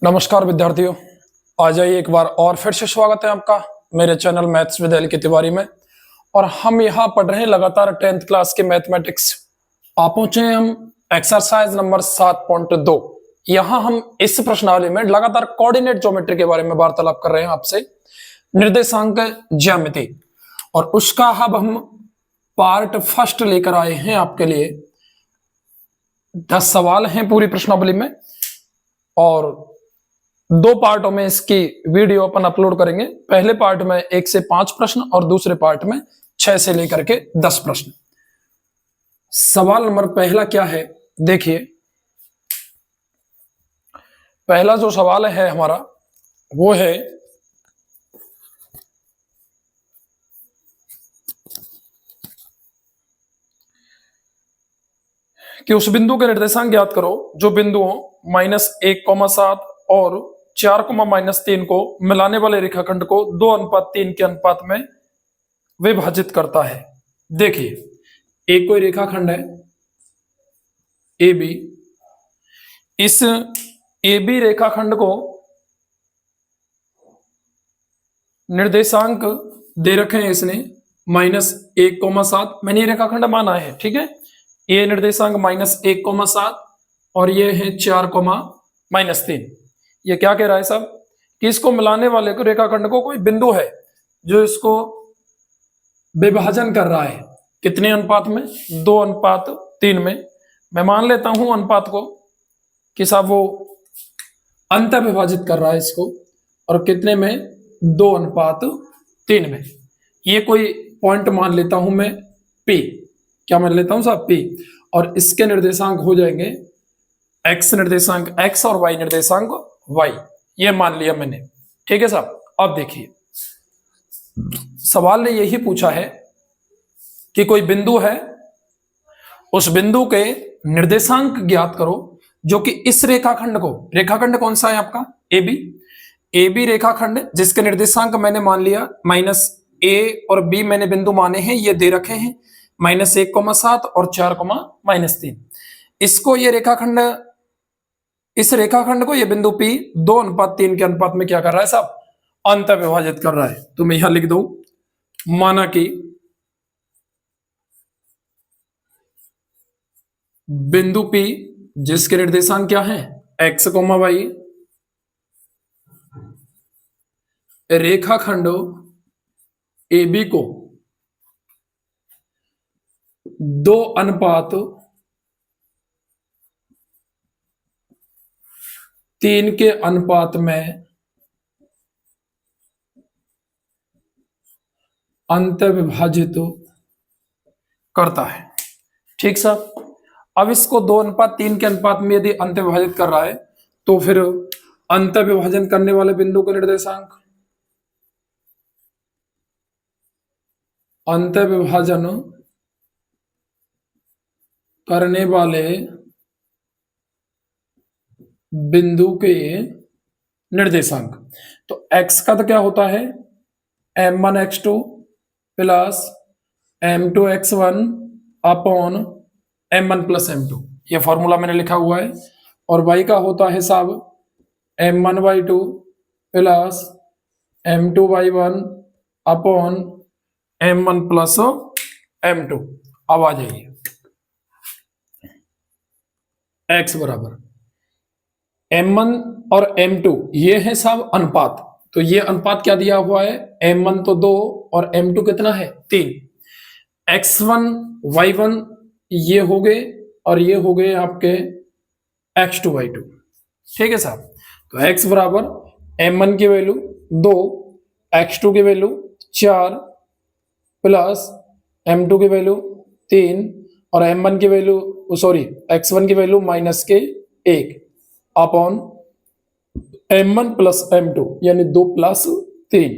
नमस्कार विद्यार्थियों, आ जाइए एक बार और फिर से स्वागत है आपका मेरे चैनल मैथ्स विद एल के तिवारी में। और हम यहाँ पढ़ रहे हैं लगातार 10th क्लास के मैथमेटिक्स। आप पहुंचे हैं हम एक्सरसाइज नंबर 7.2। यहाँ हम इस प्रश्नावली में लगातार कोऑर्डिनेट ज्योमेट्री के बारे में वार्तालाप कर रहे हैं आपसे, निर्देशांक ज्यामिति। और उसका अब हम पार्ट फर्स्ट लेकर आए हैं आपके लिए। 10 सवाल हैं पूरी प्रश्नावली में और 2 पार्टों में इसकी वीडियो अपन अपलोड करेंगे। पहले पार्ट में 1 से 5 प्रश्न और दूसरे पार्ट में 6 से लेकर के 10 प्रश्न। सवाल नंबर पहला क्या है, देखिए। पहला जो सवाल है हमारा वो है कि उस बिंदु के निर्देशांक ज्ञात करो जो बिंदुओं -1,7 और 4,-3 को मिलाने वाले रेखाखंड को 2:3 के अनुपात में विभाजित करता है। देखिए, एक कोई रेखाखंड है ए बी। इस ए बी रेखाखंड को निर्देशांक दे रखे हैं इसने -1,7। मैंने ये रेखाखंड माना है, ठीक है। ये निर्देशांक -1,7 और ये है 4,-3। ये क्या कह रहा है साहब कि इसको मिलाने वाले को रेखाखंड को कोई बिंदु है जो इसको विभाजन कर रहा है। कितने अनुपात में? 2:3 में। मैं मान लेता हूं अनुपात को कि साहब वो अंत विभाजित कर रहा है इसको, और कितने में? 2:3 में। ये कोई पॉइंट मान लेता हूं मैं P। क्या मान लेता हूं साहब? P। और इसके निर्देशांक हो जाएंगे x निर्देशांक x और y निर्देशांक y। ये मान लिया मैंने, ठीक है साहब। अब देखिए, सवाल ने यही पूछा है कि कोई बिंदु है, उस बिंदु के निर्देशांक ज्ञात करो जो कि इस रेखाखंड को, रेखाखंड कौन सा है आपका? ए बी रेखाखंड, जिसके निर्देशांक मैंने मान लिया -a और b मैंने बिंदु माने हैं, ये दे रखे हैं -1,7 और 4,-3। इसको ये रेखाखंड, इस रेखाखंड को ये बिंदु P 2:3 के अनुपात में क्या कर रहा है साहब? अंत विभाजित कर रहा है। तो मैं यहां लिख दू, माना कि बिंदु P जिसके निर्देशांक क्या है? x, y, रेखाखंड AB को 2:3 के अनुपात में अंत विभाजित करता है, ठीक साहब। अब इसको 2:3 के अनुपात में यदि अंत विभाजित कर रहा है तो फिर अंत विभाजन करने वाले बिंदु का निर्देशांक, अंत विभाजन करने वाले बिंदु के निर्देशांक, तो x का तो क्या होता है? m1x2 plus m2x1 upon m1 plus m2। ये फॉर्मूला मैंने लिखा हुआ है। और y का होता है साहब m1y2 plus m2y1 upon m1 plus m2। अब आ जाइए, x बराबर m1 और m2 ये है साहब अनुपात। तो ये अनुपात क्या दिया हुआ है? m1 तो 2 और m2 कितना है? 3। x1 y1 ये हो गए और ये हो गए आपके x2 y2, ठीक है साहब। तो x बराबर m1 की वैल्यू 2, x2 की वैल्यू 4 प्लस m2 की वैल्यू 3 और m1 की वैल्यू, सॉरी x1 की value -1 upon m1 plus m2 यानी 2 + 3।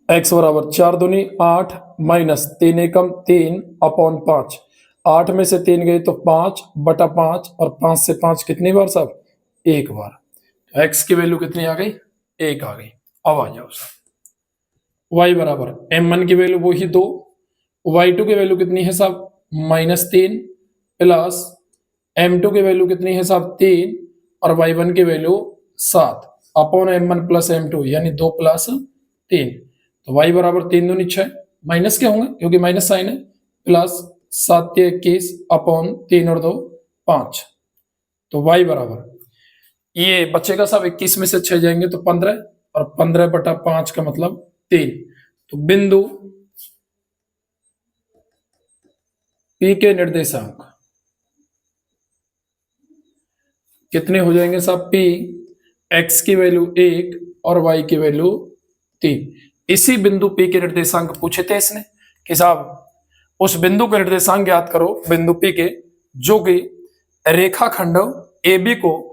x बराबर 4 दूनी 8 -3 एकम 3 अपॉन 5। 8 में से 3 गए तो 5/5 और 5 से 5 कितनी बार साहब? 1 बार। x की वैल्यू कितनी आ गई? 1 आ गई। अब आ जाओ साहब, y बराबर m1 की वैल्यू वही 2, y2 की वैल्यू कितनी है साहब? -3 प्लस m2 की वैल्यू कितनी है साहब 3 और y1 की value 7 upon m1 plus m2 यानी 2 प्लस 3, तो y बराबर 3 दूनी 6, माइनस के होंगे क्योंकि माइनस साइन है, प्लस 7 के 21 अपॉन 3 और 2 5, तो y बराबर ये बचेगा साहब 21 में से 6 जाएंगे तो 15 और 15/5 का मतलब 3, तो बिंदु P के निर्देशांक कितने हो जाएंगे साहब P x की वैल्यू 1 और y की वैल्यू 3। इसी बिंदु P के निर्देशांक पूछे थे इसने कि साहब उस बिंदु के निर्देशांक ज्ञात करो बिंदु P के जो कि रेखाखंड AB को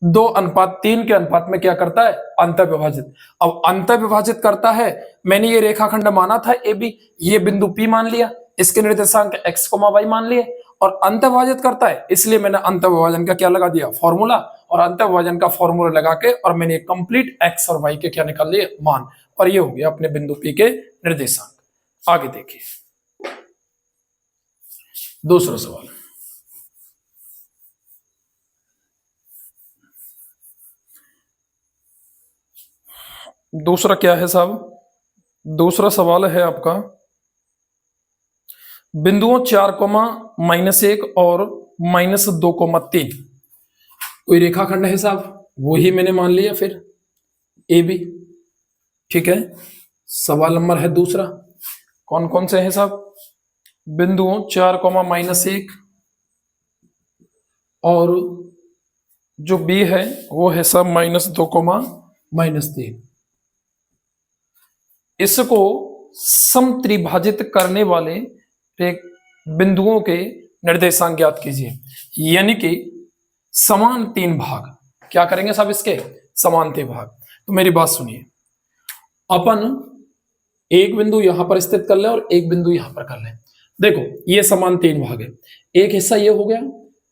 2:3 के अनुपात में क्या करता है अंतर विभाजित। अब अंतर विभाजित करता है, मैंने ये रेखाखंड माना था AB, ये बिंदु P मान लिया, इसके निर्देशांक x, y मान लिए और अंतर विभाजित करता है, इसलिए मैंने अंतर विभाजन का क्या लगा दिया फॉर्मूला, और अंतर विभाजन का फॉर्मूला लगा के और मैंने कंप्लीट x और y के क्या निकाल लिए मान, और ये हो गया अपने बिंदु P के निर्देशांक। आगे देखिए दूसरा सवाल। दूसरा क्या है साहब, दूसरा सवाल है आपका बिंदुओं 4,-1 और -2,3 कोई रेखाखंड है साहब, वही मैंने मान लिया फिर AB, ठीक है। सवाल नंबर है दूसरा, कौन कौन से हैं साहब, बिंदुओं 4,-1 और जो B है वो है साहब -2,-3। इसको समत्रिभाजित करने वाले बिंदुओं के निर्देशांक ज्ञात कीजिए, यानी कि समान 3 भाग क्या करेंगे साहब इसके समान 3 भाग। तो मेरी बात सुनिए, अपन एक बिंदु यहां पर स्थित कर लें और एक बिंदु यहां पर कर लें। देखो ये समान 3 भाग है, एक हिस्सा ये हो गया,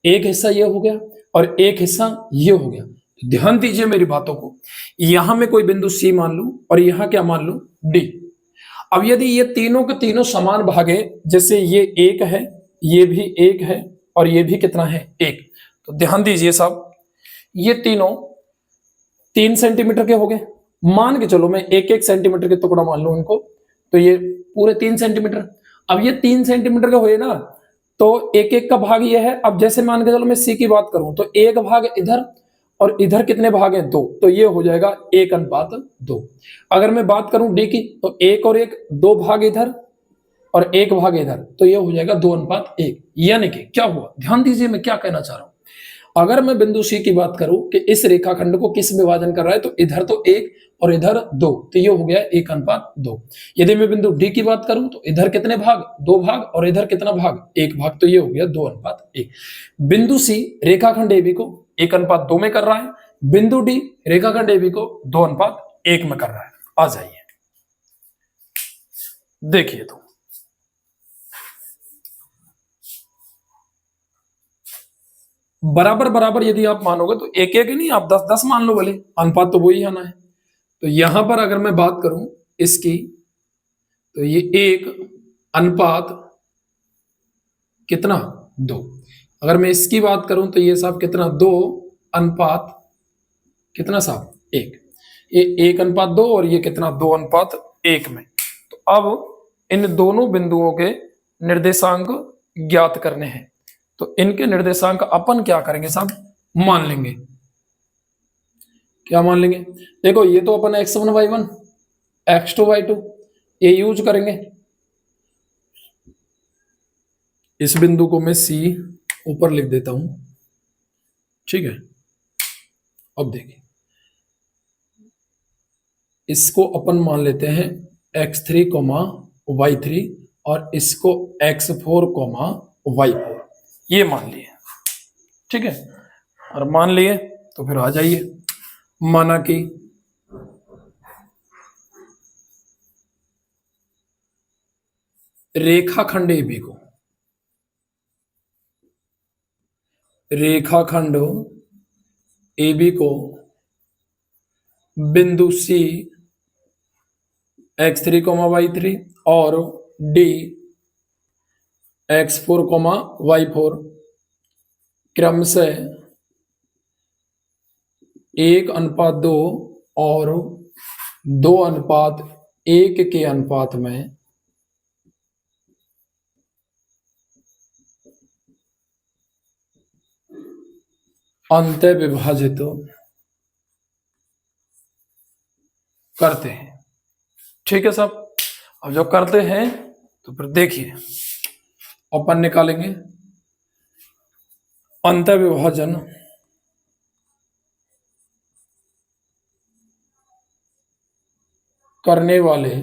एक हिस्सा ये हो गया और एक हिस्सा ये हो गया। ध्यान दीजिए मेरी बातों को, यहां मैं कोई बिंदु C मान लूं और यहां क्या मान लूं D। अब यदि ये तीनों के तीनों समान भाग है, जैसे ये 1 है, ये भी 1 है और ये भी कितना है 1, तो ध्यान दीजिए साहब ये तीनों 3 सेंटीमीटर के हो गए, मान के चलो मैं 1-1 सेंटीमीटर के टुकड़ा मान लूं इनको, तो ये पूरे 3 सेंटीमीटर। अब ये 3 सेंटीमीटर के हुए ना, तो एक एक का भाग ये है। अब जैसे मान के चलो मैं C की बात करूं तो एक भाग इधर और इधर कितने भाग हैं 2, तो ये हो जाएगा 1:2। अगर मैं बात करूं D की तो 1 और 1 2 भाग इधर और 1 भाग इधर, तो ये हो जाएगा 2:1। यानी कि क्या हुआ, ध्यान दीजिए मैं क्या कहना चाह रहा हूं। अगर मैं बिंदु C की बात करूं कि इस रेखाखंड को किस विभाजन कर रहा है, तो इधर तो 1 और इधर 2, तो ये हो गया 1:2। यदि मैं बिंदु D की बात करूं तो इधर कितने भाग 2 भाग और इधर कितना भाग 1 भाग, तो ये हो गया 2:1। बिंदु C रेखाखंड AB को 1:2 में कर रहा है, बिंदु D रेखाखंड AB को 2:1 में कर रहा है। आ जाइए देखिए, तो बराबर बराबर यदि आप मानोगे तो 1-1 नहीं, आप 10-10 मान लो, भले अनुपात तो वही आना है। तो यहां पर अगर मैं बात करूं इसकी, तो ये 1 अनुपात कितना 2। अगर मैं इसकी बात करूं तो ये साहब कितना 2 अनुपात कितना साहब 1, ये 1:2 और ये कितना 2:1 में। तो अब इन दोनों बिंदुओं के निर्देशांक ज्ञात करने हैं, तो इनके निर्देशांक अपन क्या करेंगे साहब मान लेंगे। क्या मान लेंगे, देखो ये तो अपन x1 y1 x2 y2 ये यूज करेंगे। इस बिंदु को मैं C ऊपर लिख देता हूं, ठीक है। अब देखिए इसको अपन मान लेते हैं x3, y3 और इसको x4, y4, ये मान लिए, ठीक है। और मान लिए तो फिर आ जाइए, माना कि रेखाखंड AB को, रेखाखंड AB को बिंदु C x3, y3 और D x4, y4 क्रम से 1:2 और 2:1 के अनुपात में अंतः विभाजित करते हैं। ठीक है साहब। अब जब करते हैं तो फिर देखिए अपन निकालेंगे अंतः विभाजन करने वाले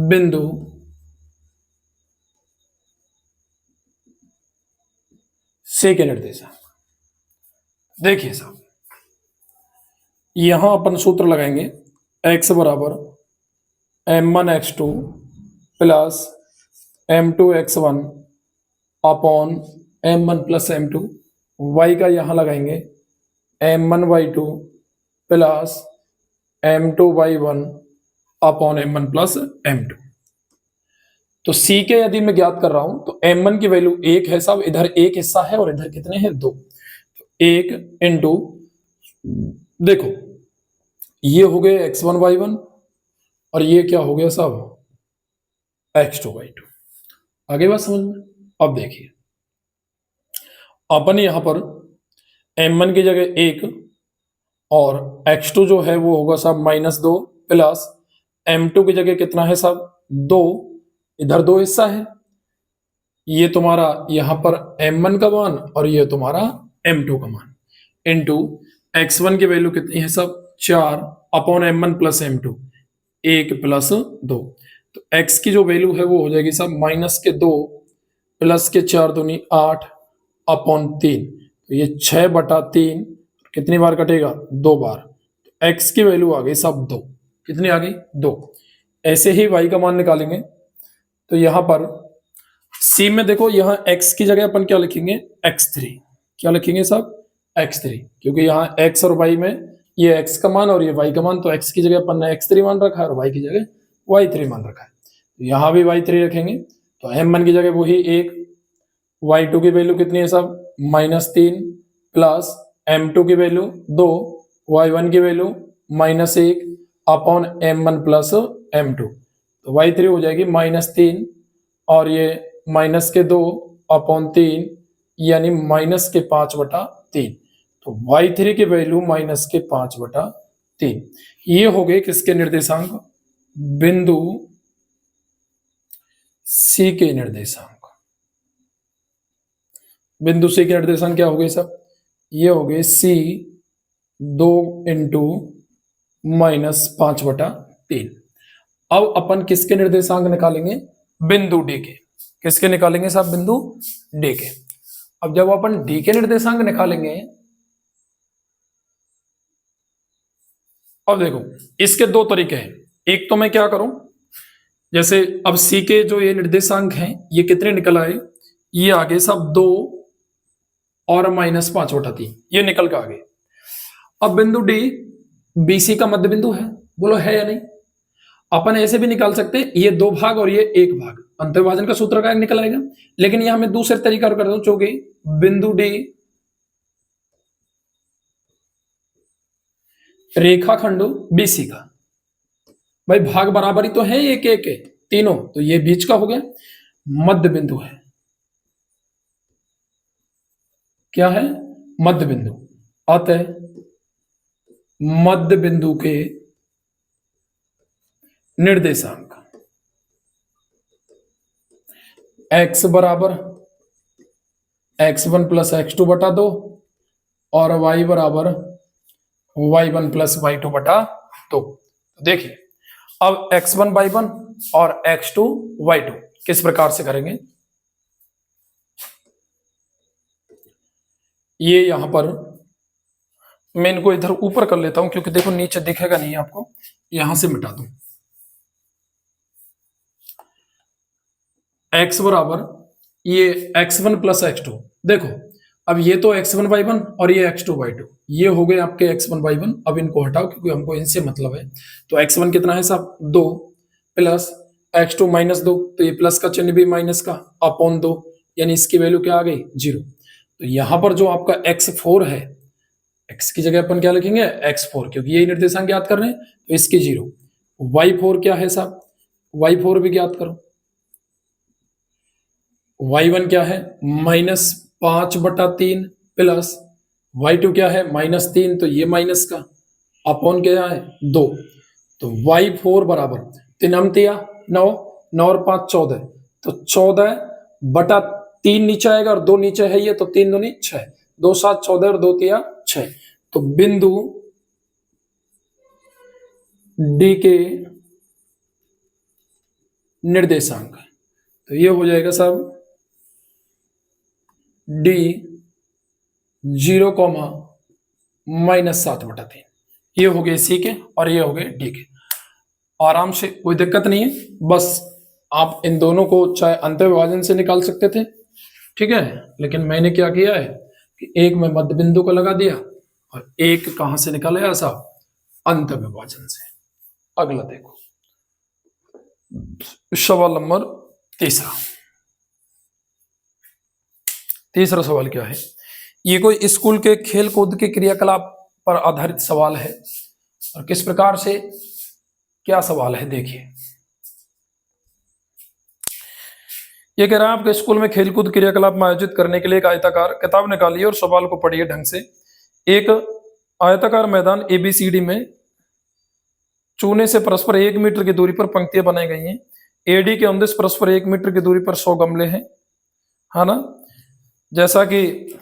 बिंदु से के निर्देशांक। देखिए साहब, यहां अपन सूत्र लगाएंगे x बराबर m1x2 plus m2x1 upon m1 plus m2। y का यहां लगाएंगे m1y2 plus m2y1 upon m1 plus m2। तो c के यदि मैं ज्ञात कर रहा हूं तो m1 की वैल्यू 1 है साहब, इधर एक हिस्सा है और इधर कितने हैं 2। तो 1 इंटू, देखो ये हो गए x1 y1 और ये क्या हो गया साहब x2 y2। आगे बात समझ में। अब देखिए अपन यहां पर m1 की जगह 1 और x2 जो है वो होगा साहब -2 प्लस m2 की जगह कितना है साहब 2, इधर 2 हिस्सा है, ये तुम्हारा यहां पर m1 का मान और ये तुम्हारा m2 का मान इंटू x1 की वैल्यू कितनी है साहब 4 upon m1 plus m2 1 plus 2। तो x की जो वैल्यू है वो हो जाएगी साहब -2 प्लस के 4 दूनी 8 अपॉन 3। तो ये 6/3 कितनी बार कटेगा 2 बार। तो x की वैल्यू आ गई साहब 2। कितनी आ गई 2। ऐसे ही y का मान निकालेंगे तो यहां पर c में देखो यहां x की जगह अपन क्या लिखेंगे x3। क्या लिखेंगे साहब x3, क्योंकि यहाँ x और y में ये x का मान और ये y का मान, तो x की जगह अपन ने x3 मान रखा है और y की जगह y3 मान रखा है। तो यहाँ भी y3 रखेंगे तो m1 की जगह वही 1, y2 की वैल्यू कितनी है साहब -3 प्लस m2 की वैल्यू 2, y1 की value -1 upon m1 plus m2। तो y3 हो जाएगी -3 और ये -2 अपॉन 3 यानी -5/3। तो y3 की वैल्यू -5/3। ये हो गए किसके निर्देशांक बिंदु C के निर्देशांक। बिंदु C के निर्देशांक क्या हो गए साहब, ये हो गए C 2 इंटू -5/3। अब अपन किसके निर्देशांक निकालेंगे बिंदु D के। किसके निकालेंगे साहब बिंदु D के। अब जब अपन D के निर्देशांक निकालेंगे, अब देखो इसके दो तरीके हैं। एक तो मैं क्या करूं, जैसे अब C के जो ये निर्देशांक हैं ये कितने निकल आए, ये आगे सब 2 और -5/3 ये निकल के आगे। अब बिंदु D BC का मध्य बिंदु है, बोलो है या नहीं। अपन ऐसे भी निकाल सकते हैं ये 2 भाग और ये 1 भाग, अंतर्विभाजन का सूत्र का निकल आएगा। लेकिन यहां मैं दूसरे तरीका कर दूं, चूंकि बिंदु D रेखाखंड BC का, भाई भाग बराबरी तो है एक एक है तीनों, तो ये बीच का हो गया, मध्य बिंदु है। क्या है मध्य बिंदु। अतः मध्य बिंदु के निर्देशांक x बराबर x1 प्लस x2 बटा 2 और y बराबर y1 प्लस y2 बटा 2। देखिए अब x1 y1 और x2 y2 किस प्रकार से करेंगे, ये यहां पर मैं इनको इधर ऊपर कर लेता हूं, क्योंकि देखो नीचे दिखेगा नहीं आपको, यहां से मिटा दूं। x बराबर ये x1 प्लस x2, देखो अब ये तो x1 y1 और ये x2 y2, ये हो गए आपके x1 y1। अब इनको हटाओ क्योंकि हमको इनसे मतलब है। तो x1 कितना है साहब 2 प्लस x2 -2, तो ये प्लस का चिन्ह भी माइनस का अपॉन 2 यानी इसकी वैल्यू क्या आ गई 0। तो यहां पर जो आपका x4 है, x की जगह अपन क्या लिखेंगे x4, क्योंकि यही निर्देशांक ज्ञात कर रहे हैं, तो इसकी 0। y4 क्या है साहब, y4 भी ज्ञात करो। y1 क्या है -5/3 प्लस y2 क्या है -3, तो ये माइनस का अपॉन क्या है 2। तो y4 बराबर 3 9 और 5 14, तो 14/3 नीचे आएगा और 2 नीचे है, ये तो 3 दूनी 6, 2 7 14 और 2 3 6। तो बिंदु डी के निर्देशांक, तो ये हो जाएगा साहब डी 0, -7/3। ये हो गए सी के और ये हो गए डी के। आराम से, कोई दिक्कत नहीं है, बस आप इन दोनों को चाहे अंतर्विभाजन से निकाल सकते थे, ठीक है, लेकिन मैंने क्या किया है कि एक में मध्य बिंदु को लगा दिया और एक कहां से निकाला साहब, अंतर्विभाजन से। अगला देखो सवाल नंबर तीसरा सवाल क्या है, ये कोई स्कूल के खेल कूद के क्रियाकलाप पर आधारित सवाल है। और किस प्रकार से, क्या सवाल है देखिए। ये कह रहा है आपके स्कूल में खेलकूद क्रियाकलाप में आयोजित करने के लिए एक आयताकार किताब निकालिए और सवाल को पढ़िए ढंग से। एक आयताकार मैदान ABCD में चूने से परस्पर 1 मीटर की दूरी पर पंक्तियां बनाई गई हैं। AD के अंदर परस्पर 1 मीटर की दूरी पर 100 गमले हैं, है ना, जैसा कि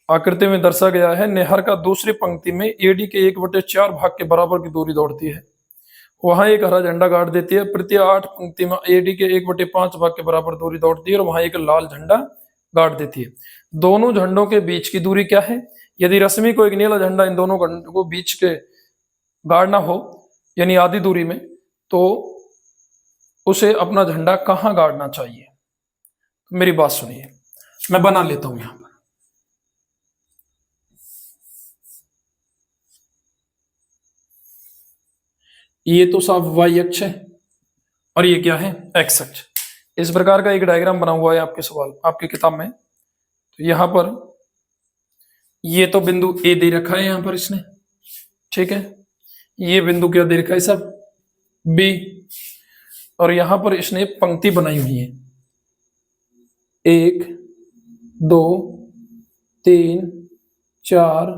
आकृति में दर्शा गया है। नेहर का दूसरी पंक्ति में AD के 1/4 भाग के बराबर की दूरी दौड़ती है, वहां एक हरा झंडा गाड़ देती है। प्रत्येक 8 पंक्ति में AD के 1/5 भाग के बराबर दूरी दौड़ती है और वहां एक लाल झंडा गाड़ देती है। दोनों झंडों के बीच की दूरी क्या है। यदि रश्मि को एक नीला झंडा इन दोनों झंडों को बीच के गाड़ना हो, यानी आधी दूरी में, तो उसे अपना झंडा कहाँ गाड़ना चाहिए। मेरी बात सुनिए, मैं बना लेता हूं यहां पर। ये तो साफ y अक्ष है और ये क्या है x अक्ष। इस प्रकार का एक डायग्राम बना हुआ है आपके सवाल, आपकी किताब में। तो यहां पर ये तो बिंदु A दे रखा है यहां पर इसने, ठीक है। ये बिंदु क्या दे रखा है सब B, और यहां पर इसने पंक्ति बनाई हुई है 1 2 3 4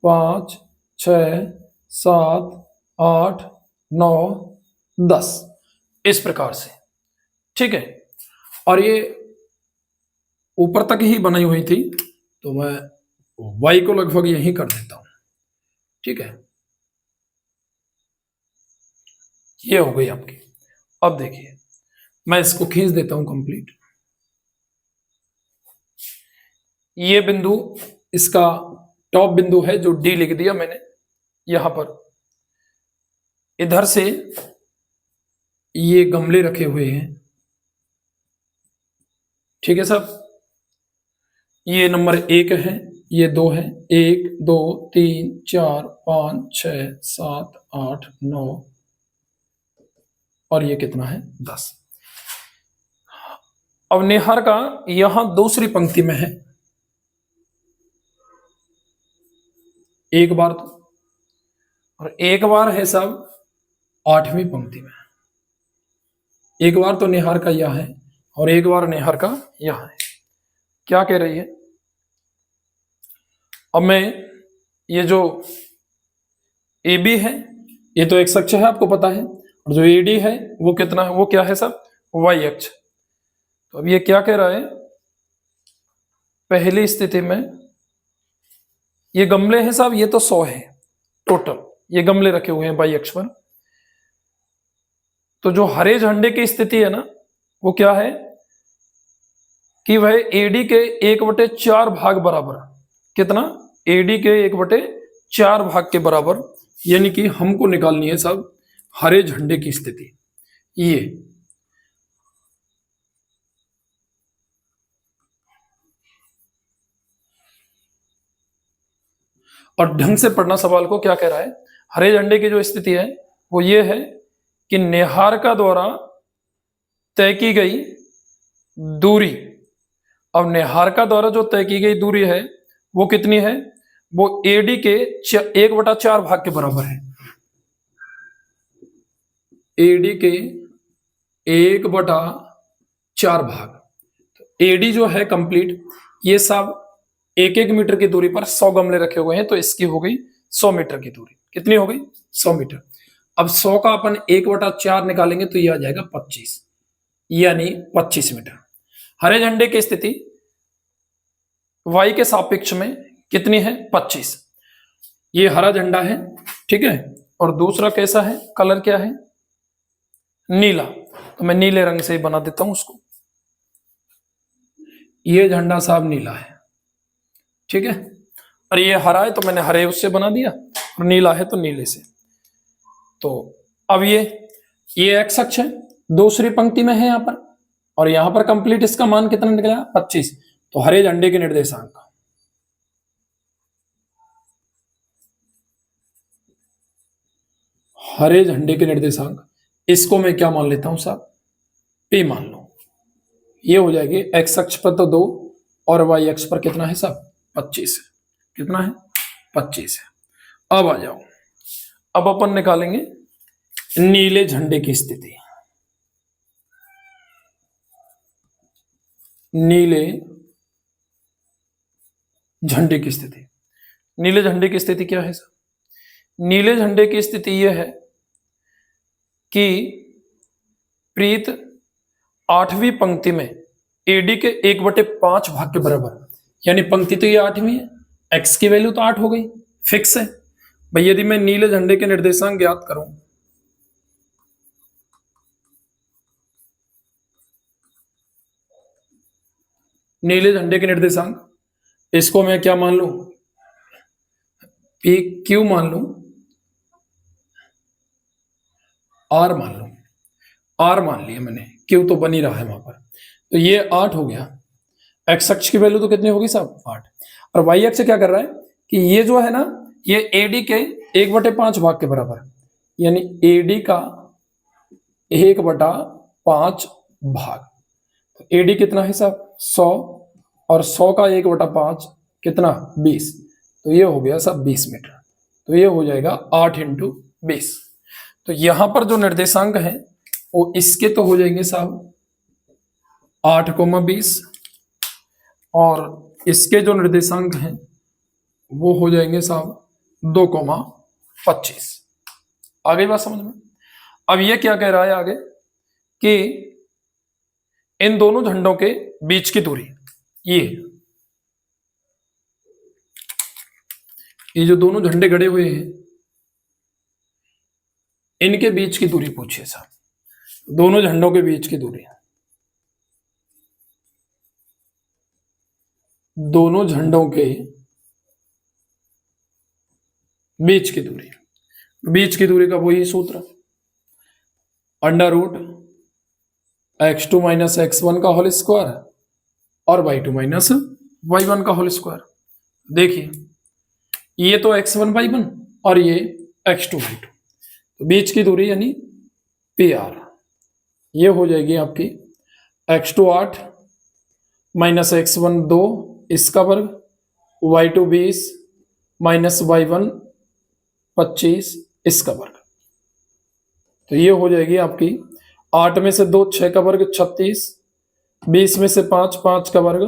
5 6 7 8 9 10 इस प्रकार से, ठीक है। और ये ऊपर तक ही बनी हुई थी, तो मैं y को लगभग यही कर देता हूं, ठीक है। ये हो गई आपकी। अब देखिए, मैं इसको खींच देता हूं कंप्लीट। ये बिंदु इसका टॉप बिंदु है जो D लिख दिया मैंने यहां पर। इधर से ये गमले रखे हुए हैं, ठीक है साहब। ये नंबर 1 है, ये 2 है, 1 2 3 4 5 6 7 8 9 और ये कितना है 10। अब नेहर का यहां दूसरी पंक्ति में है, एक बार तो, और एक बार है साहब 8वीं पंक्ति में। एक बार तो नेहर का यह है और एक बार नेहर का यह है। क्या कह रही है, अब मैं ये जो AB है ये तो x अक्ष है आपको पता है, और जो AD है वो कितना है, वो क्या है सब y अक्ष। तो अब ये क्या कह रहा है, पहली स्थिति में ये गमले हैं साहब, ये तो 100 है टोटल, ये गमले रखे हुए हैं y अक्ष पर। तो जो हरे झंडे की स्थिति है ना, वो क्या है कि वह AD के 1/4 भाग बराबर, कितना AD के 1/4 भाग के बराबर, यानी कि हमको निकालनी है साहब हरे झंडे की स्थिति। ये और ढंग से पढ़ना सवाल को। क्या कह रहा है, हरे झंडे की जो स्थिति है वो ये है कि नेहार का द्वारा तय की गई दूरी अब निहार का द्वारा जो तय की गई दूरी है वो कितनी है, वो एडी के 1/4 भाग के बराबर है। एडी के 1/4 भाग। तो एडी जो है कंप्लीट, ये सब 1-1 मीटर की दूरी पर 100 गमले रखे हुए हैं, तो इसकी हो गई 100 मीटर की दूरी। कितनी हो गई? 100 मीटर। अब 100 का अपन 1/4 निकालेंगे तो ये आ जाएगा 25, यानी 25 मीटर। हरे झंडे की स्थिति वाई के सापेक्ष में कितनी है? 25। ये हरा झंडा है, ठीक है, और दूसरा कैसा है, कलर क्या है? नीला। तो मैं नीले रंग से ही बना देता हूं उसको। ये झंडा साहब नीला है, ठीक है, और ये हरा है तो मैंने हरे उससे बना दिया, और नीला है तो नीले से। तो अब ये एक्स अक्ष है, दूसरी पंक्ति में है यहां पर, और यहां पर कंप्लीट इसका मान कितना निकला? 25। तो हरे झंडे के निर्देशांक, हरे झंडे के निर्देशांक, इसको मैं क्या मान लेता हूं साहब? P मान लो। ये हो जाएगी एक्स अक्ष पर तो 2 और वाई अक्ष पर कितना है साहब? 25 है। कितना है? 25 है। अब आ जाओ, अब अपन निकालेंगे नीले झंडे की स्थिति। नीले झंडे की स्थिति, नीले झंडे की स्थिति क्या है सर? नीले झंडे की स्थिति यह है कि प्रीत 8वीं पंक्ति में एडी के 1/5 भाग के बराबर, यानी पंक्ति तो ये 8वीं है, एक्स की वैल्यू तो 8 हो गई, फिक्स है भाई। यदि मैं नीले झंडे के निर्देशांक ज्ञात करूं, नीले झंडे के निर्देशांक, इसको मैं क्या मान लूं? पी क्यू मान लूं, आर मान लूं। आर मान लिया मैंने, क्यू तो बन ही रहा है वहां पर। तो ये 8 हो गया। एक्स अक्ष की वैल्यू तो कितनी होगी साहब? 8। और वाई अक्ष क्या कर रहा है कि ये जो है ना, ये एडी के 1/5 भाग के बराबर, यानी एडी का 1/5 भाग। तो एडी कितना है साहब? 100, और 100 का 1/5 कितना? 20। तो ये हो गया साहब 20 मीटर। तो ये हो जाएगा 8 × 20। तो यहां पर जो निर्देशांक है वो इसके तो हो जाएंगे साहब 8,20, और इसके जो निर्देशांक हैं वो हो जाएंगे साहब 2,25। आ गई बात समझ में? अब ये क्या कह रहा है आगे कि इन दोनों झंडों के बीच की दूरी, ये जो दोनों झंडे गड़े हुए हैं इनके बीच की दूरी पूछिए साहब। दोनों झंडों के बीच की दूरी, दोनों झंडों के बीच की दूरी, बीच की दूरी का वही सूत्र, √(x2 - x1) का होल स्क्वायर और y2 - y1 का होल स्क्वायर। देखिए ये तो x1 y1 और ये x2 y2, तो बीच की दूरी यानी PR, ये हो जाएगी आपकी x2 8 - x1 2 इसका वर्ग, y2 20 - y1 25 इसका वर्ग। तो ये हो जाएगी आपकी 8 में से 2 6 का वर्ग 36, 20 में से 5 5 का वर्ग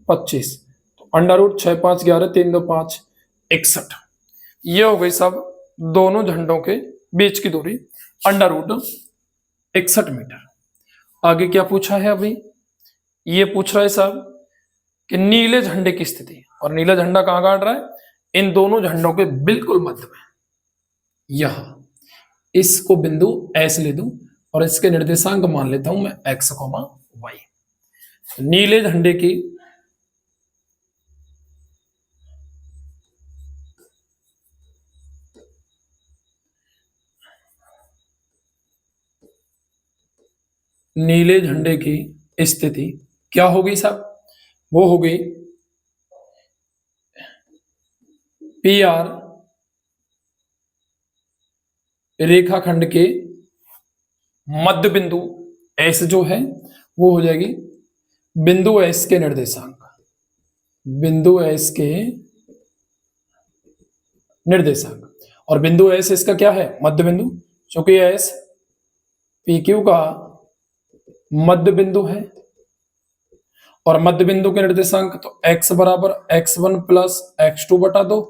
25, तो √6 5 11 3 2 5 61। ये हो गई सब दोनों झंडों के बीच की दूरी √61 मीटर। आगे क्या पूछा है अभी? ये पूछ रहा है साहब कि नीले झंडे की स्थिति, और नीला झंडा कहां काट रहा है? इन दोनों झंडों के बिल्कुल मध्य में, यहां। इसको बिंदु S ले दूं और इसके निर्देशांक मान लेता हूं मैं x, y। नीले झंडे की नीले झंडे की स्थिति क्या होगी साहब? वो हो गई PR रेखाखंड के मध्य बिंदु S जो है वो हो जाएगी बिंदु S के निर्देशांक। बिंदु एस के निर्देशांक, और बिंदु एस इसका क्या है, मध्य बिंदु, क्योंकि एस पी क्यू का मध्य बिंदु है, और मध्य बिंदु के निर्देशांक तो x बराबर x1 प्लस x2 बटा 2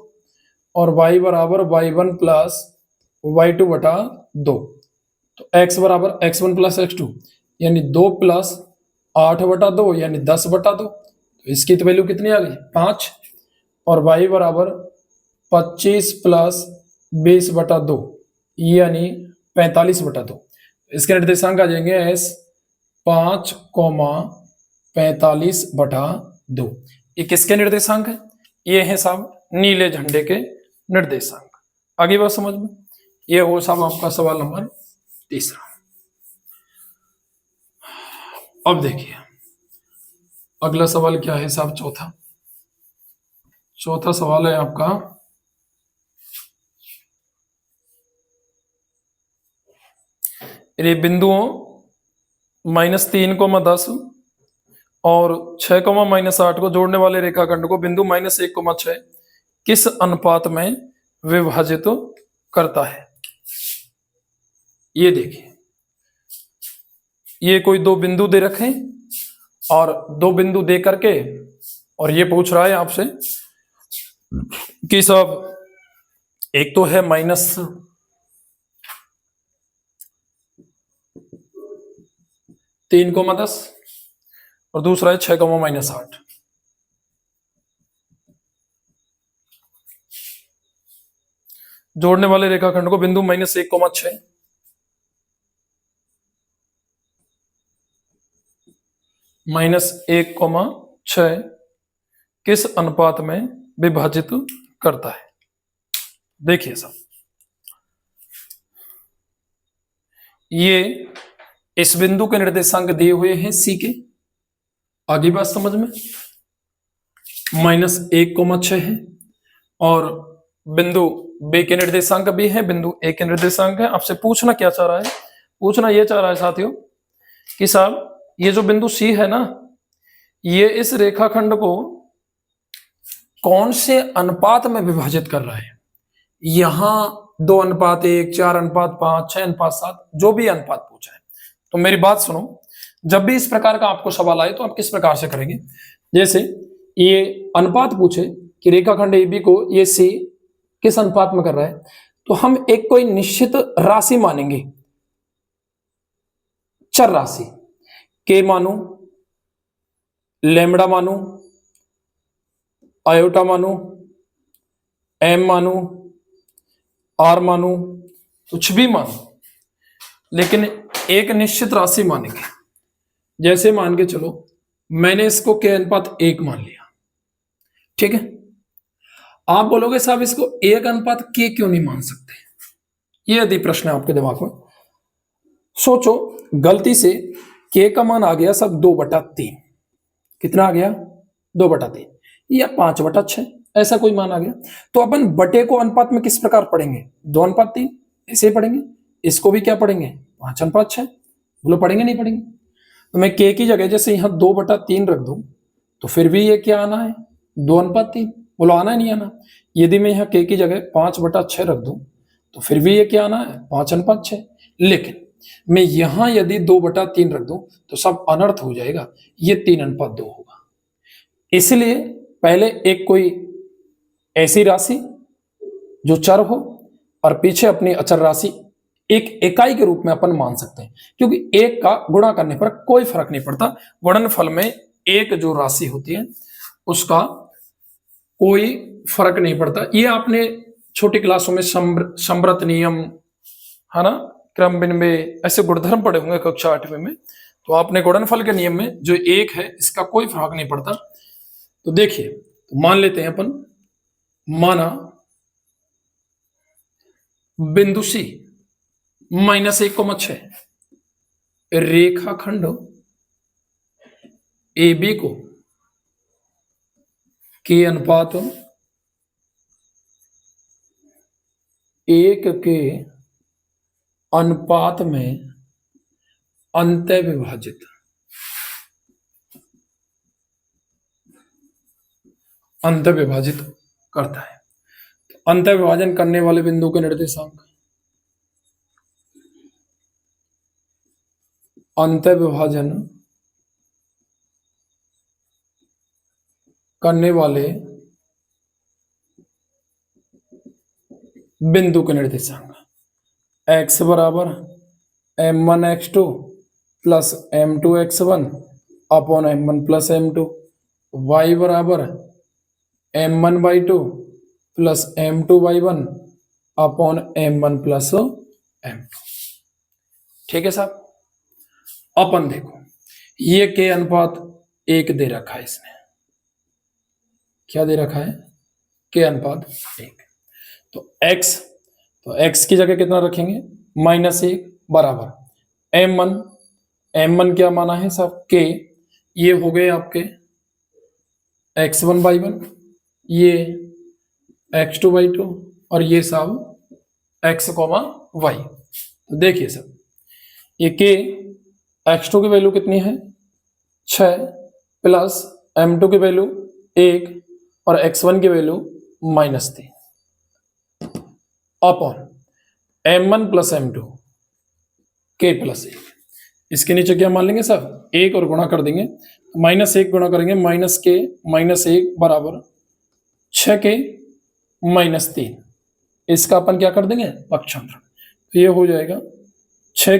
और y बराबर y1 प्लस y2 बटा 2। तो x बराबर x1 प्लस x2 यानी 2 प्लस 8 बटा 2 यानी 10 बटा 2। तो इसकी तो वैल्यू कितनी आ गई, 5। और y बराबर 25 प्लस 20 बटा 2 यानी 45 बटा 2। इसके निर्देशांक आ जाएंगे एस 5, 45 बटा 2। ये किसके निर्देशांक है, ये है साहब नीले झंडे के निर्देशांक। आगे बात समझ में, ये हो साहब आपका सवाल नंबर 3। अब देखिए अगला सवाल क्या है साहब, चौथा सवाल है आपका, ये बिंदुओं -3, 10 और 6, -8 को जोड़ने वाले रेखाखंड को बिंदु -1, 6 किस अनुपात में विभाजित करता है। ये देखिए, ये कोई दो बिंदु दे रखे और दो बिंदु दे करके और ये पूछ रहा है आपसे कि साहब एक तो है -3, 10 और दूसरा है 6, -8। जोड़ने वाले रेखाखंड को बिंदु -1, 6 किस अनुपात में विभाजित करता है। देखिए साहब, ये इस बिंदु के निर्देशांक दिए हुए हैं सी के, आगे बात समझ में, -1, 6 है और बिंदु बी के निर्देशांक भी है, बिंदु ए के निर्देशांक है। आपसे पूछना क्या चाह रहा है, पूछना यह चाह रहा है साथियों कि साहब ये जो बिंदु सी है ना, ये इस रेखाखंड को कौन से अनुपात में विभाजित कर रहा है। यहां 2:1, 4:5, 6:7, जो भी अनुपात पूछा है। तो मेरी बात सुनो, जब भी इस प्रकार का आपको सवाल आए तो आप किस प्रकार से करेंगे, जैसे ये अनुपात पूछे कि रेखाखंड ए बी को ये सी किस अनुपात में कर रहा है, तो हम एक कोई निश्चित राशि मानेंगे, चर राशि, के मानू, लेमड़ा मानू, आयोटा मानू, एम मानू, आर मानू, कुछ भी मानू, लेकिन एक निश्चित राशि मानेंगे। जैसे मान के चलो मैंने इसको के अनुपात 1 मान लिया, ठीक है। आप बोलोगे साहब इसको 1 अनुपात के क्यों नहीं मान सकते, ये यदि प्रश्न है आपके दिमाग में, सोचो गलती से के का मान आ गया सब 2/3, कितना आ गया 2/3 या 5/6, ऐसा कोई मान आ गया, तो अपन बटे को अनुपात में किस प्रकार पढ़ेंगे, 2:3 ऐसे पढ़ेंगे। इसको भी क्या पढ़ेंगे, 5:6। बोलो पढ़ेंगे नहीं पढ़ेंगे। तो मैं के की जगह जैसे यहां 2/3 रख दूं तो फिर भी ये क्या आना है, 2:3। बोलो आना है नहीं आना। यदि मैं यहाँ के की जगह 5/6 रख दूं तो फिर भी ये क्या आना है, 5:6। लेकिन मैं यहां यदि 2/3 रख दूं तो सब अनर्थ हो जाएगा, ये 3:2 होगा। इसलिए पहले एक कोई ऐसी राशि जो चर हो और पीछे अपनी अचर राशि एक इकाई के रूप में अपन मान सकते हैं, क्योंकि एक का गुणा करने पर कोई फर्क नहीं पड़ता। गुणनफल में एक जो राशि होती है उसका कोई फर्क नहीं पड़ता। ये आपने छोटी क्लासों में संवृत नियम, है ना, क्रम विनिमय, ऐसे गुणधर्म पढ़े होंगे कक्षा 8वीं में। तो आपने गुणनफल के नियम में जो एक है इसका कोई फर्क नहीं पड़ता। तो देखिए, तो मान लेते हैं अपन, माना बिंदु सी -1, 6 रेखाखंड ए बी को के अनुपात 1 के अनुपात में अंतः विभाजित अंत विभाजित करता है। अंत विभाजन करने वाले बिंदु के निर्देशांक, अंत विभाजन करने वाले बिंदु के निर्देशांक x बराबर m1x2 plus m2x1 upon m1 plus m2, y बराबर m1/2 plus m2/1 upon m1 plus m2। ठीक है साहब। अपन देखो ये के अनुपात 1 दे रखा है, इसने क्या दे रखा है, के अनुपात 1। तो x की जगह कितना रखेंगे, -1 बराबर m1 क्या माना है साहब, के, ये हो गए आपके x1/1, ये x2/2 और ये साहब x, y। तो देखिए साहब ये के x2 की वैल्यू कितनी है 6 प्लस m2 की वैल्यू 1 और x1 की value -3 upon m1 plus m2 के प्लस 1। इसके नीचे क्या मान लेंगे साहब, 1 और गुणा कर देंगे, -1 गुणा करेंगे -1 बराबर 6 के -3। इसका अपन क्या कर देंगे, पक्षांतरण। तो ये हो जाएगा 6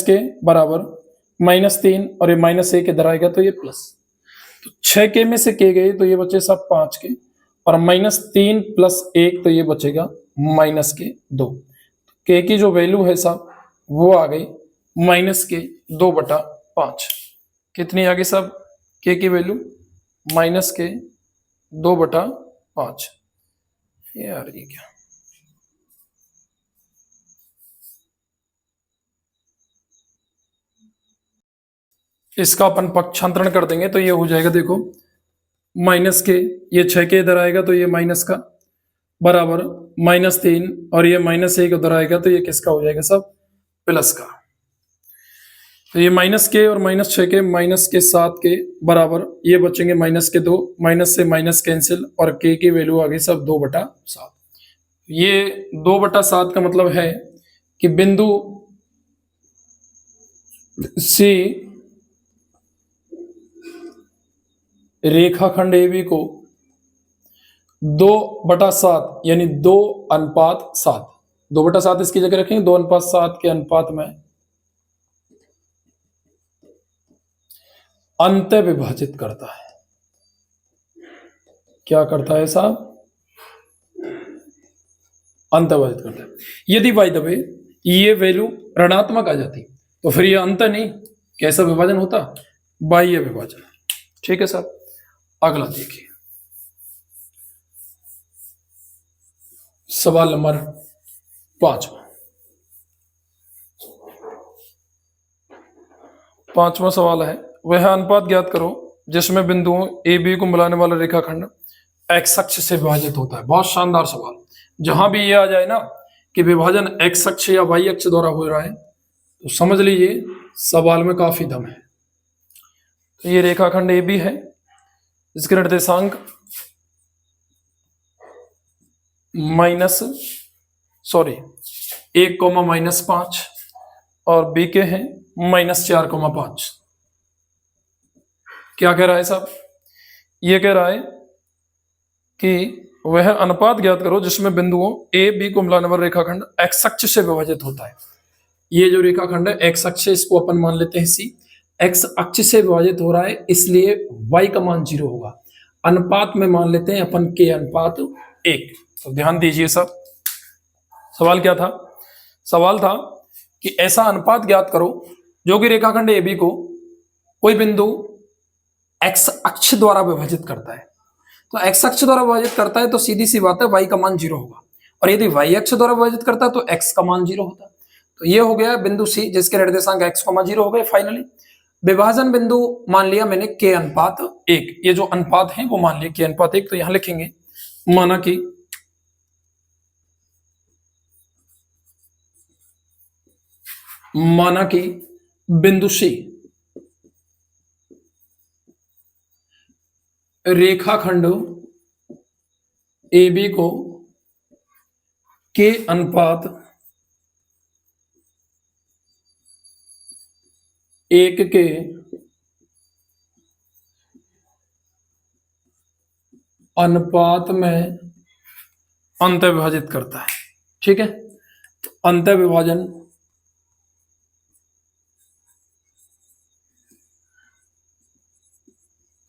के बराबर -3 और ये -1 इधर आएगा तो ये प्लस। तो 6 के में से के गए तो ये बचे सब 5 के, और -3 प्लस 1 तो ये बचेगा -2। के की जो वैल्यू है साहब वो आ गई -2/5। कितनी आ गई साहब के की वैल्यू, -2/5। यार ये क्या, इसका अपन पक्षांतरण कर देंगे तो ये हो जाएगा, देखो माइनस के, ये 6 के इधर आएगा तो ये माइनस का बराबर -3 और ये -1 उधर आएगा तो ये किसका हो जाएगा सब, प्लस का। तो ये माइनस के और -6 के -7 के बराबर, ये बचेंगे -2, माइनस से माइनस कैंसिल और के की वैल्यू आ गई सब 2/7। ये 2/7 का मतलब है कि बिंदु सी रेखाखंड AB को 2/7 यानी 2:7, 2/7 इसकी जगह रखेंगे, 2:7 के अनुपात में अंत विभाजित करता है। क्या करता है साहब, अंत विभाजित करता है। यदि बाय द वे ये वैल्यू ऋणात्मक आ जाती तो फिर ये अंत नहीं, कैसा विभाजन होता, बाह्य विभाजन। ठीक है साहब। अगला देखिए सवाल नंबर 5वां सवाल है, वह अनुपात ज्ञात करो जिसमें बिंदुओं ए बी को मिलाने वाला रेखाखंड एक्स अक्ष से विभाजित होता है। बहुत शानदार सवाल। जहां भी ये आ जाए ना कि विभाजन एक्स अक्ष या वाई अक्ष द्वारा हो रहा है तो समझ लीजिए सवाल में काफी दम है। तो ये रेखाखंड ए बी है, इसके निर्देशांक -1, और बी के हैं -4,5। क्या कह रहा है साहब, ये कह रहा है कि वह अनुपात ज्ञात करो जिसमें बिंदुओं ए बी को मिलाने वाला रेखाखंड एक्स अक्ष से विभाजित होता है। ये जो रेखाखंड है एक्स अक्ष, इसको अपन मान लेते हैं सी, एक्स अक्ष से विभाजित हो रहा है इसलिए y का मान 0 होगा। अनुपात में मान लेते हैं अपन के अनुपात 1। तो ध्यान दीजिए सब, सवाल क्या था, सवाल था कि ऐसा अनुपात ज्ञात करो जो कि रेखाखंड AB को कोई बिंदु x अक्ष द्वारा विभाजित करता है। तो x अक्ष द्वारा विभाजित करता है तो सीधी सी बात है y का मान 0 होगा, और यदि y अक्ष द्वारा विभाजित करता है तो x का मान 0 होता है। तो ये हो गया बिंदु C जिसके निर्देशांक x, 0 हो गए। फाइनली विभाजन बिंदु मान लिया मैंने k अनुपात 1, ये जो अनुपात है वो मान लिया k अनुपात 1। तो यहां लिखेंगे माना कि बिंदु C रेखाखंड AB को के अनुपात 1 के अनुपात में अंत विभाजित करता है। ठीक है, तो अंत विभाजन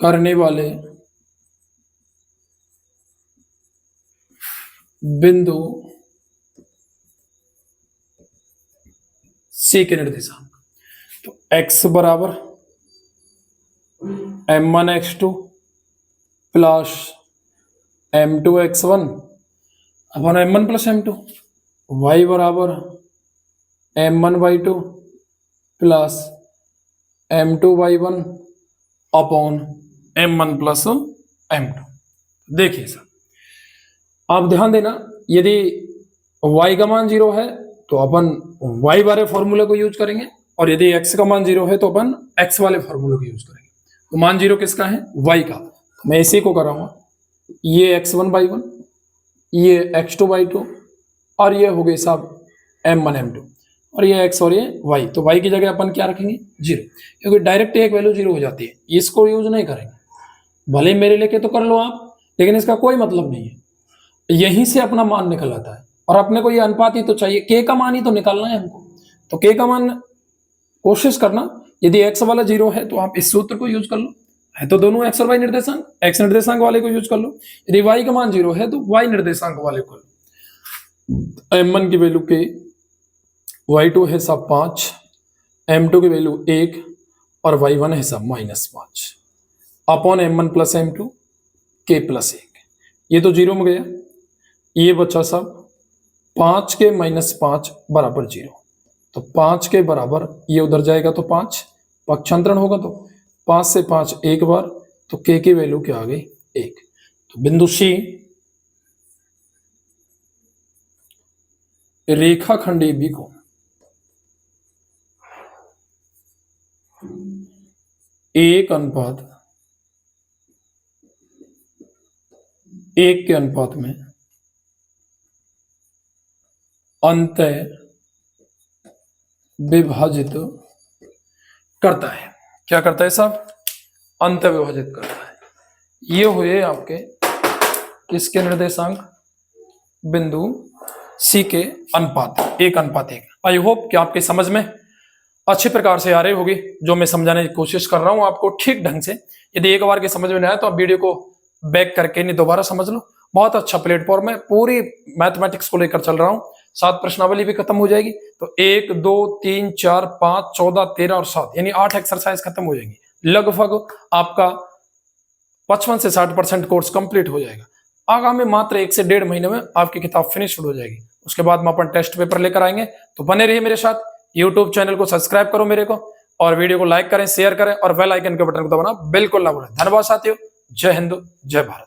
करने वाले बिंदु C के निर्देशांक, तो x बराबर m1 x2 plus m2 x1 अपन m1 प्लस m2, y बराबर m1 y2 plus m2 y1 upon m1 plus m2। देखिए सर, आप ध्यान देना, यदि y का मान 0 है तो अपन y वाले फॉर्मूले को यूज करेंगे, और यदि x का मान 0 है तो अपन x वाले फॉर्मूले को यूज करेंगे। तो मान 0 किसका है? y का। मैं इसी को कराऊंगा, ये x1 y1, ये x2 y2, और ये हो गए साहब m1 m2, और ये x और ये y। तो y की जगह अपन क्या रखेंगे? 0, क्योंकि डायरेक्ट एक वैल्यू 0 हो जाती है, इसको यूज नहीं करेंगे। भले मेरे लेके तो कर लो आप, लेकिन इसका कोई मतलब नहीं है, यहीं से अपना मान निकल आता है। और अपने को ये अनुपात ही तो चाहिए, k का मान ही तो निकालना है हमको। तो k का मान कोशिश करना, यदि x वाला 0 है तो आप इस सूत्र को यूज कर लो, है तो दोनों x और y निर्देशांक, x निर्देशांक वाले को यूज कर लो। यदि y का मान 0 है तो y निर्देशांक वाले को लो। m1 की वैल्यू k, y2 है सब 5, m2 की वैल्यू 1 और y1 है सब -5 upon m1 plus m2 k plus 1। ये तो 0 में गया, ये बचा सब 5 के -5 बराबर 0। तो 5 के बराबर ये उधर जाएगा तो 5 पक्षांतरण होगा, तो 5 से 5 एक बार, तो k की वैल्यू क्या आ गई? 1। तो बिंदु C रेखाखंड AB को एक अनुपात 1 के अनुपात में अंत विभाजित करता है। क्या करता है साहब? अंत विभाजित करता है। ये हुए आपके किसके निर्देशांक? बिंदु C के अनुपात 1:1। आई होप कि आपके समझ में अच्छी प्रकार से आ रही होगी, जो मैं समझाने की कोशिश कर रहा हूं आपको ठीक ढंग से। यदि एक बार के समझ में नहीं आया तो आप वीडियो को बैक करके नहीं दोबारा समझ लो। बहुत अच्छा प्लेटफॉर्म है, पूरी मैथमेटिक्स को लेकर चल रहा हूं। 7 प्रश्नावली भी खत्म हो जाएगी, तो 1 2 3 4 5 14 13 और 7 यानी 8 एक्सरसाइज खत्म हो जाएंगी। लगभग आपका 55 से 60% कोर्स कंप्लीट हो जाएगा। आगामी मात्र 1 से 1.5 महीने में आपकी किताब फिनिश हो जाएगी। उसके बाद में अपन टेस्ट पेपर लेकर आएंगे। तो बने रहिए मेरे साथ। यूट्यूब चैनल को सब्सक्राइब करो मेरे को, और वीडियो को लाइक करें, शेयर करें, और बेल आइकन के बटन को दबाना बिल्कुल ना भूलें। धन्यवाद साथियों। जय हिंद, जय भारत।